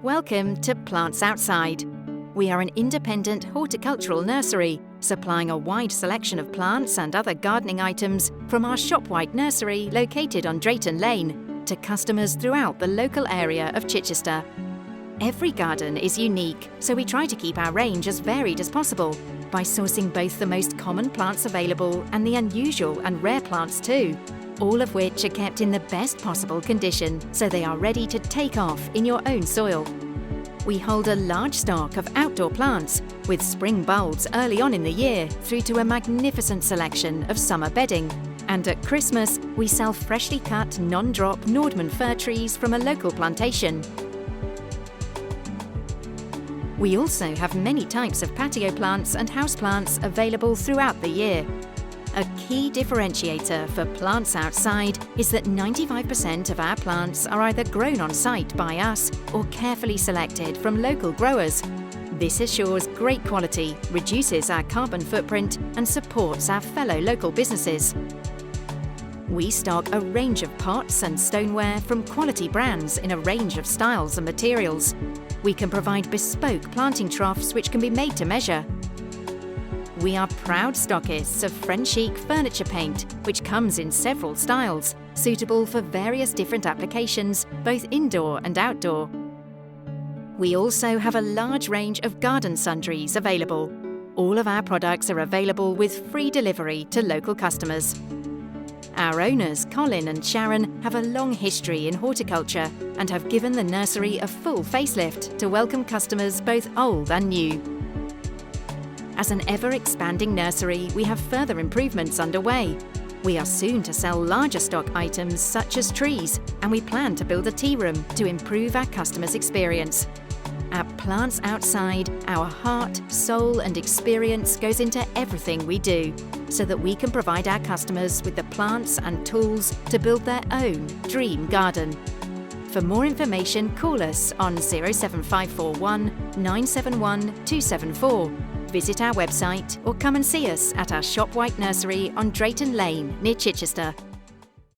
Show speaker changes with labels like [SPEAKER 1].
[SPEAKER 1] Welcome to Plants Outside. We are an independent horticultural nursery, supplying a wide selection of plants and other gardening items from our Shopwhyke nursery located on Drayton Lane to customers throughout the local area of Chichester. Every garden is unique, so we try to keep our range as varied as possible by sourcing both the most common plants available and the unusual and rare plants too, all of which are kept in the best possible condition so they are ready to take off in your own soil. We hold a large stock of outdoor plants, with spring bulbs early on in the year through to a magnificent selection of summer bedding. And at Christmas, we sell freshly cut non-drop Nordman fir trees from a local plantation. We also have many types of patio plants and houseplants available throughout the year. A key differentiator for Plants Outside is that 95% of our plants are either grown on site by us or carefully selected from local growers. This assures great quality, reduces our carbon footprint and supports our fellow local businesses. We stock a range of pots and stoneware from quality brands in a range of styles and materials. We can provide bespoke planting troughs which can be made to measure. We are proud stockists of French chic furniture paint, which comes in several styles, suitable for various different applications, both indoor and outdoor. We also have a large range of garden sundries available. All of our products are available with free delivery to local customers. Our owners, Colin and Sharon, have a long history in horticulture and have given the nursery a full facelift to welcome customers both old and new. As an ever-expanding nursery, we have further improvements underway. We are soon to sell larger stock items such as trees, and we plan to build a tea room to improve our customers' experience. At Plants Outside, our heart, soul and experience goes into everything we do, so that we can provide our customers with the plants and tools to build their own dream garden. For more information, call us on 07541 971 274. Visit our website or come and see us at our Shopwhyke nursery on Drayton Lane near Chichester.